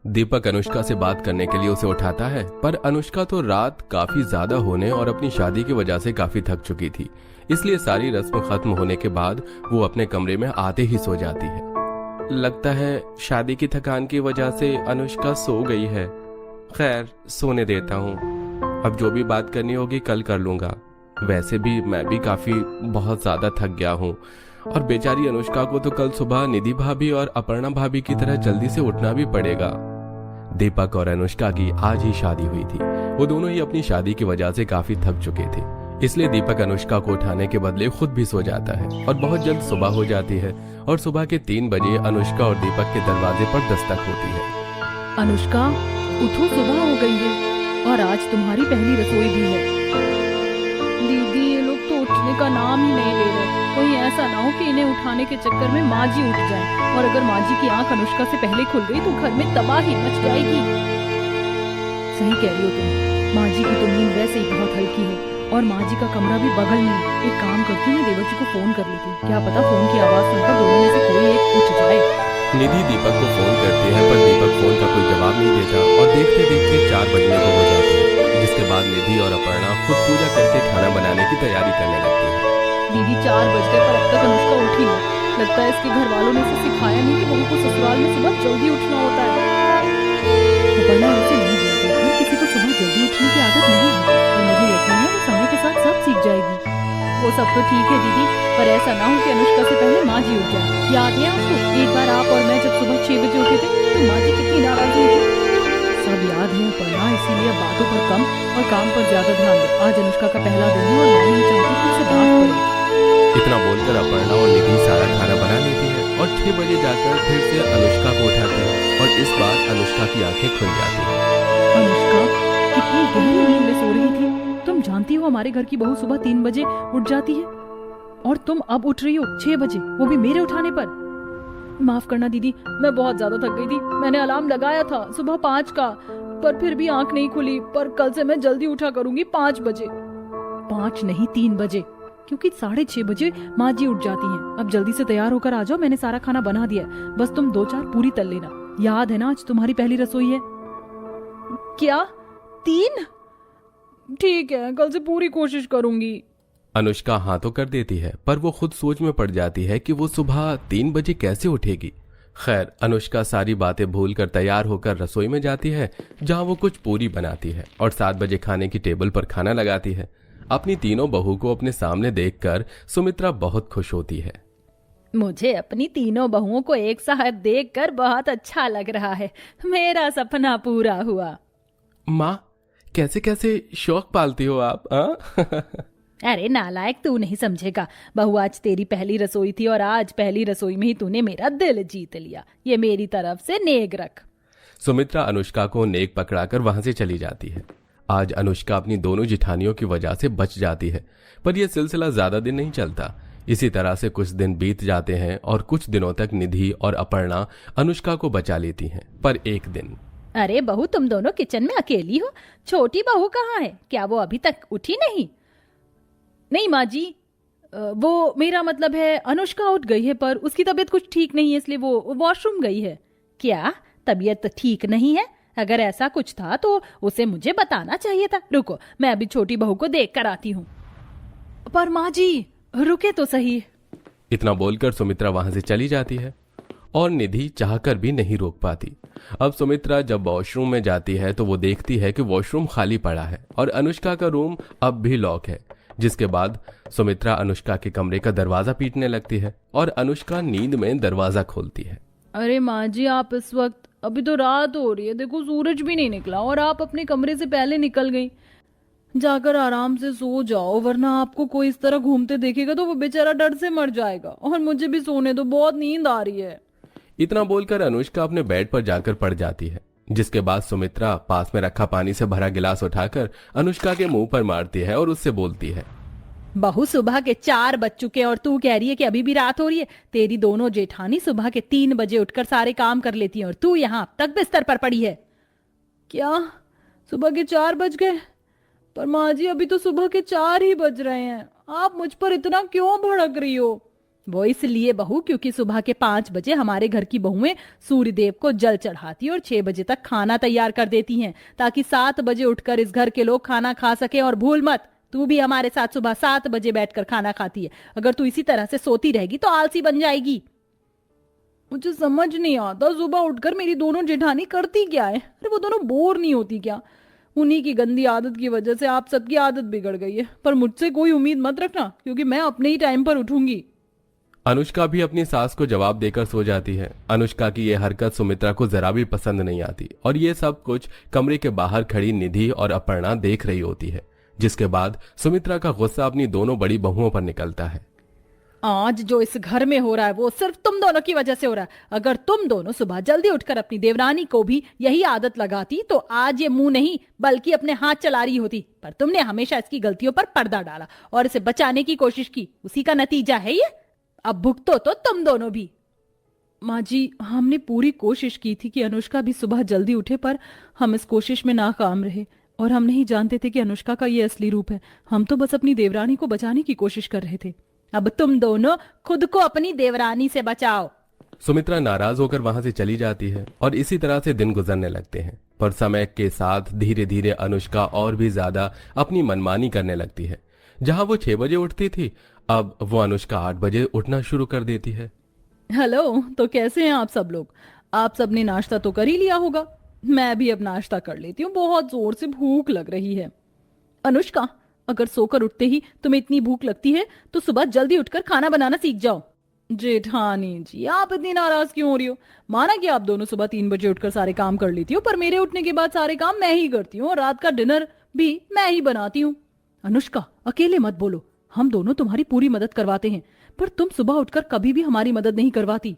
दीपक अनुष्का से बात करने के लिए उसे उठाता है, पर अनुष्का तो रात काफी ज्यादा होने और अपनी शादी की वजह से काफी थक चुकी थी। इसलिए सारी रस्म खत्म होने के बाद वो अपने कमरे में आते ही सो जाती है। लगता है शादी की थकान की वजह से अनुष्का सो गई है। खैर, सोने देता हूँ। अब जो भी बात करनी होगी कल कर लूंगा। वैसे भी मैं भी काफी बहुत ज्यादा थक गया हूँ और बेचारी अनुष्का को तो कल सुबह निधि भाभी और अपर्णा भाभी की तरह जल्दी से उठना भी पड़ेगा। दीपक और अनुष्का की आज ही शादी हुई थी। वो दोनों ही अपनी शादी की वजह से काफी थक चुके थे। इसलिए दीपक अनुष्का को उठाने के बदले खुद भी सो जाता है और बहुत जल्द सुबह हो जाती है और सुबह के 3 बजे अनुष्का और दीपक के दरवाजे पर दस्तक होती है। अनुष्का, उठो, सुबह हो गई है और आज तुम्हारी पहली रसोई भी है। दीदी, ये लोग तो उठने का नाम ही नहीं ले रहे। कहीं ऐसा ना हो कि इन्हें उठाने के चक्कर में माँ जी उठ जाए, और अगर माँ जी की आंख अनुष्का से पहले खुल गई तो घर में तबाही मच जाएगी। सही कह रही हो तुम। माँ जी की तो नींद वैसे ही बहुत हल्की है और माँ जी का कमरा भी बगल में है। एक काम करती हूँ, देवर जी को फोन कर लेती हूँ। क्या पता फोन की आवाज सुनकर दोनों में से कोई एक उठ जाए। निधि दीपक को फोन करती है, पर दीपक फोन का कोई जवाब नहीं देता और देखते देखते 4 बजने को हो जाते हैं। जिसके बाद निधि और अपर्णा खुद पूजा करके खाना बनाने की तैयारी करने लगती है। दीदी, 4 बज गए पर अब तक अनुष्का उठी नहीं। लगता है इसके घर वालों ने इसे सिखाया नहीं कि बहू को ससुराल में सुबह जल्दी उठना होता है। अपर्णा ऐसे नहीं बोलती। हर किसी को सुबह जल्दी उठने की आदत नहीं है, और मुझे यकीन है वो समय के साथ सब सीख जाएगी। वो सब तो ठीक है दीदी, पर ऐसा ना हो कि अनुष्का से पहले माँ जी उठ जाए। याद है आपको, एक बार आप और मैं जब सुबह 6 बजे उठे थे तो माँ जी कितनी नाराज हुई थी। सब याद है अपर्णा, इसीलिए अब बातों पर कम और काम पर ज्यादा ध्यान दो। आज अनुष्का का पहला दिन है और मैं नहीं चाहती कि उसे डांट पड़े। इतना बोलकर अपर्णा और निधि सारा खाना बना लेती है और 6 बजे जाकर फिर से अनुष्का को उठाती है और इस बार अनुष्का की आंखें खुल जाती हैं। अनुष्का कितनी गहरी नींद में सो रही थी। तुम जानती हो हमारे घर की बहू सुबह 3 बजे उठ जाती है, और तुम अब उठ रही हो 6 बजे, वो भी मेरे उठाने पर। माफ करना दीदी, मैं बहुत ज्यादा थक गई थी। मैंने अलार्म लगाया था सुबह 5 का, पर फिर भी आंख नहीं खुली। पर कल से मैं जल्दी उठा करूंगी 5 बजे। 5 नहीं, 3 बजे, क्योंकि 6:30 बजे माँ जी उठ जाती हैं। अब जल्दी से तैयार होकर आ जाओ, मैंने सारा खाना बना दिया है। बस तुम 2-4 पूरी तल लेना। याद है ना आज तुम्हारी पहली रसोई है। क्या 3? ठीक है, कल से पूरी कोशिश करूंगी। अनुष्का हाँ तो कर देती है, पर वो खुद सोच में पड़ जाती है कि वो सुबह 3 बजे कैसे उठेगी। खैर, अनुष्का सारी बातें भूलकर तैयार होकर रसोई में जाती है, जहाँ वो कुछ पूरी बनाती है और 7 बजे खाने की टेबल पर खाना लगाती है। अपनी तीनों बहू को अपने सामने देखकर सुमित्रा बहुत खुश होती है। मुझे अपनी तीनों बहुओं को एक साथ देखकर बहुत अच्छा लग रहा है। मेरा सपना पूरा हुआ। माँ, कैसे कैसे शौक पालती हो आप, हाँ? अरे नालायक, तू नहीं समझेगा। बहू, आज तेरी पहली रसोई थी और आज पहली रसोई में ही तूने मेरा दिल जीत लिया। ये मेरी तरफ से नेक रख। सुमित्रा अनुष्का को नेक पकड़ाकर वहां से चली जाती है। आज अनुष्का अपनी दोनों जिठानियों की वजह से बच जाती है, पर यह सिलसिला ज्यादा दिन नहीं चलता। इसी तरह से कुछ दिन बीत जाते हैं और कुछ दिनों तक निधि और अपर्णा अनुष्का को बचा लेती हैं। पर एक दिन, अरे बहू, तुम दोनों किचन में अकेली हो। छोटी बहू कहाँ है? क्या वो अभी तक उठी नहीं? नहीं माँ जी, वो मेरा मतलब है अनुष्का उठ गई है, पर उसकी तबीयत कुछ ठीक नहीं है, इसलिए वो वॉशरूम गई है। क्या तबीयत ठीक नहीं है? अगर ऐसा कुछ था तो उसे मुझे बताना चाहिए था। रुको, मैं अभी छोटी बहू को देख कर आती हूँ। पर माँ जी, रुके तो सही। इतना बोलकर सुमित्रा वहां से चली जाती है और निधि चाहकर भी नहीं रोक पाती। अब सुमित्रा जब वॉशरूम में जाती है तो वो देखती है कि वॉशरूम खाली पड़ा है और अनुष्का का रूम अब भी लॉक है। जिसके बाद सुमित्रा अनुष्का के कमरे का दरवाजा पीटने लगती है और अनुष्का नींद में दरवाजा खोलती है। अरे माँ जी, आप इस वक्त, अभी तो रात हो रही है, देखो सूरज भी नहीं निकला और आप अपने कमरे से पहले निकल गई। जाकर आराम से सो जाओ, वरना आपको कोई इस तरह घूमते देखेगा तो वो बेचारा डर से मर जाएगा। और मुझे भी सोने दो, बहुत नींद आ रही है। इतना बोलकर अनुष्का अपने बेड पर जाकर पड़ जाती है। जिसके बाद सुमित्रा पास में रखा पानी से भरा गिलास उठाकर अनुष्का के मुंह पर मारती है और उससे बोलती है, बहू, सुबह के 4 बज चुके और तू कह रही है कि अभी भी रात हो रही है। तेरी दोनों जेठानी सुबह के 3 बजे उठकर सारे काम कर लेती हैं और तू यहाँ अब तक बिस्तर पर पड़ी है। क्या सुबह के 4 बज गए? पर माँ जी, अभी तो सुबह के 4 ही बज रहे हैं। आप मुझ पर इतना क्यों भड़क रही हो? वो इसलिए बहू क्योंकि सुबह के 5 बजे हमारे घर की बहुएं सूर्यदेव को जल चढ़ाती और 6 बजे तक खाना तैयार कर देती हैं, ताकि 7 बजे उठकर इस घर के लोग खाना खा सके। और भूल मत, तू भी हमारे साथ सुबह 7 बजे बैठकर खाना खाती है। अगर तू इसी तरह से सोती रहेगी तो आलसी बन जाएगी। मुझे समझ नहीं आता सुबह उठकर मेरी दोनों जेठानी करती क्या है। अरे वो दोनों बोर नहीं होती क्या? उन्हीं की गंदी आदत की वजह से आप सबकी आदत बिगड़ गई है। पर मुझसे कोई उम्मीद मत रखना, क्योंकि मैं अपने ही टाइम पर उठूंगी। अनुष्का भी अपनी सास को जवाब देकर सो जाती है। अनुष्का की यह हरकत सुमित्रा को जरा भी पसंद नहीं आती और ये सब कुछ कमरे के बाहर खड़ी निधि और अपर्णा देख रही होती है, जिसके बाद सुमित्रा का गुस्सा अपनी दोनों बड़ी बहुओं पर निकलता है। आज जो इस घर में हो रहा है वो सिर्फ तुम दोनों की वजह से हो रहा है। अगर तुम दोनों सुबह जल्दी उठकर अपनी देवरानी को भी यही आदत लगाती तो आज ये मुंह नहीं बल्कि अपने हाथ चला रही होती। पर तुमने हमेशा इसकी गलतियों पर पर्दा डाला और इसे बचाने की कोशिश की, उसी का नतीजा है ये। अब भुगतो तो तुम दोनों भी। माँ जी, हमने पूरी कोशिश की थी कि अनुष्का भी सुबह जल्दी उठे, पर हम इस कोशिश में नाकाम रहे। और हम नहीं जानते थे कि अनुष्का का ये असली रूप है। हम तो बस अपनी देवरानी को बचाने की कोशिश कर रहे थे। अब तुम दोनों खुद को अपनी देवरानी से बचाओ। सुमित्रा नाराज होकर वहां से चली जाती है और इसी तरह से दिन गुजरने लगते हैं। पर समय के साथ धीरे धीरे अनुष्का और भी ज्यादा अपनी मनमानी करने लगती है। जहां वो 6 बजे उठती थी, अब वो अनुष्का 8 बजे उठना शुरू कर देती है। हेलो, तो कैसे हैं आप सब लोग? आप सबने नाश्ता तो कर ही लिया होगा। मैं भी अब नाश्ता कर लेती हूँ, बहुत जोर से भूख लग रही है। अनुष्का, अगर सोकर उठते ही तुम्हें इतनी भूख लगती है तो सुबह जल्दी उठकर खाना बनाना सीख जाओ। जेठानी जी, आप इतनी नाराज क्यों हो रही हो? माना कि आप दोनों सुबह 3 बजे उठकर सारे काम कर लेती हो, पर मेरे उठने के बाद सारे काम मैं ही करती हूँ और रात का डिनर भी मैं ही बनाती हूँ। अनुष्का, अकेले मत बोलो। हम दोनों तुम्हारी पूरी मदद करवाते हैं, पर तुम सुबह उठकर कभी भी हमारी मदद नहीं करवाती।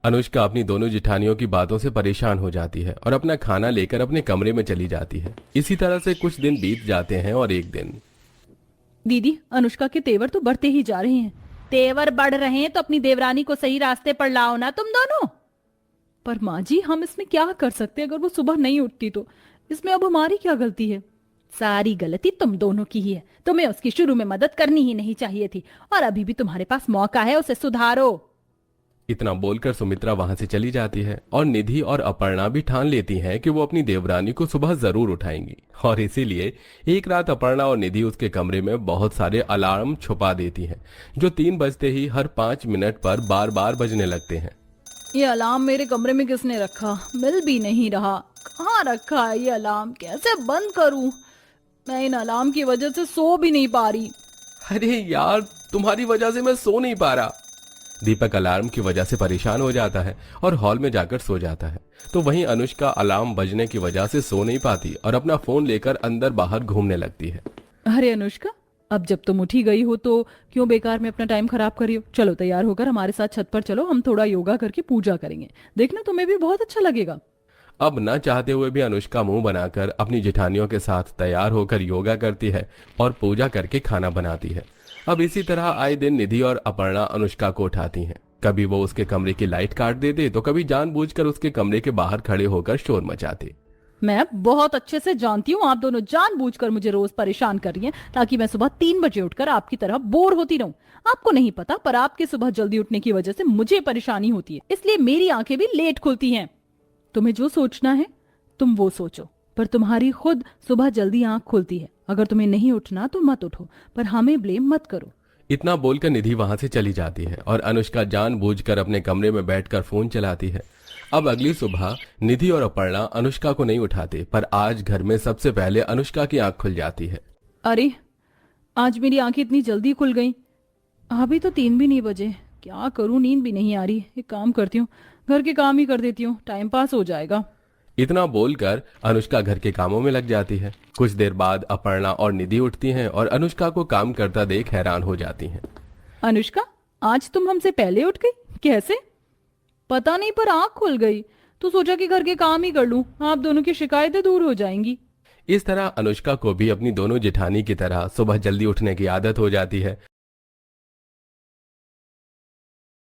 अनुष्का अपनी दोनों जिठानियों की बातों से परेशान हो जाती है और अपना खाना लेकर अपने कमरे में चली जाती है। इसी तरह से कुछ दिन बीत जाते हैं और एक दिन। दीदी, अनुष्का के तेवर तो बढ़ते ही जा रहे हैं। तेवर बढ़ रहे हैं तो अपनी देवरानी को सही रास्ते पर लाओ ना तुम दोनों। पर माँ जी, हम इसमें क्या कर सकते? अगर वो सुबह नहीं उठती तो इसमें अब हमारी क्या गलती है? सारी गलती तुम दोनों की ही है। तुम्हें उसकी शुरू में मदद करनी ही नहीं चाहिए थी, और अभी भी तुम्हारे पास मौका है, उसे सुधारो। इतना बोलकर सुमित्रा वहां से चली जाती है और निधि और अपर्णा भी ठान लेती हैं कि वो अपनी देवरानी को सुबह जरूर उठाएंगी। और इसीलिए एक रात अपर्णा और निधि उसके कमरे में बहुत सारे अलार्म छुपा देती हैं, जो 3 बजते ही हर 5 मिनट पर बार बार बजने लगते हैं। ये अलार्म मेरे कमरे में किसने रखा? मिल भी नहीं रहा। कहाँ रखा है ये अलार्म? कैसे बंद करूं? मैं इन अलार्म की वजह से सो भी नहीं पा रही। अरे यार, तुम्हारी वजह से मैं सो नहीं पा रहा। दीपक अलार्म की वजह से परेशान हो जाता है और हॉल में जाकर सो जाता है। तो वहीं अनुष्का अलार्म बजने की वजह से सो नहीं पाती और अपना फोन लेकर अंदर बाहर घूमने लगती है। अरे अनुष्का, अब जब तुम उठी गई हो तो क्यों बेकार में अपना टाइम खराब कर रही हो? चलो तैयार होकर हमारे साथ छत पर चलो, हम थोड़ा योगा करके पूजा करेंगे। देखना, तुम्हें भी बहुत अच्छा लगेगा। अब न चाहते हुए भी अनुष्का मुंह बनाकर अपनी जेठानियों के साथ तैयार होकर योगा करती है और पूजा करके खाना बनाती है। अब इसी तरह आए दिन निधि और अपर्णा अनुष्का को उठाती हैं। कभी वो उसके कमरे की लाइट काट देते तो कभी जानबूझकर उसके कमरे के बाहर खड़े होकर शोर मचाते। मैं बहुत अच्छे से जानती हूँ, आप दोनों जानबूझकर मुझे रोज परेशान कर रही हैं, ताकि मैं सुबह 3 बजे उठकर आपकी तरह बोर होती रहूं। आपको नहीं पता, पर आपके सुबह जल्दी उठने की वजह से मुझे परेशानी होती है, इसलिए मेरी आंखें भी लेट खुलती हैं। तुम्हें जो सोचना है तुम वो सोचो, पर तुम्हारी खुद सुबह जल्दी आंख खुलती है। अगर तुम्हें नहीं उठना तो मत उठो, पर हमें ब्लेम मत करो। इतना बोलकर निधि वहां से चली जाती है और अनुष्का जानबूझकर अपने कमरे में बैठकर फोन चलाती है। अब अगली सुबह निधि और अपर्णा अनुष्का को नहीं उठाते, पर आज घर में सबसे पहले अनुष्का की आंख खुल जाती है। अरे, आज मेरी आंखें इतनी जल्दी खुल गईं। अभी तो 3 भी नहीं बजे। क्या करूं, नींद भी नहीं आ रही। एक काम करती हूँ, घर के काम ही कर देती हूँ, टाइम पास हो जाएगा। इतना बोलकर अनुष्का घर के कामों में लग जाती है। कुछ देर बाद अपर्णा और निधि उठती हैं और अनुष्का को काम करता देख हैरान हो जाती हैं। अनुष्का, आज तुम हमसे पहले उठ गई? कैसे? पता नहीं, पर आँख खुल गई तो सोचा कि घर के काम ही कर लूं, आप दोनों की शिकायतें दूर हो जाएंगी। इस तरह अनुष्का को भी अपनी दोनों जेठानी की तरह सुबह जल्दी उठने की आदत हो जाती है।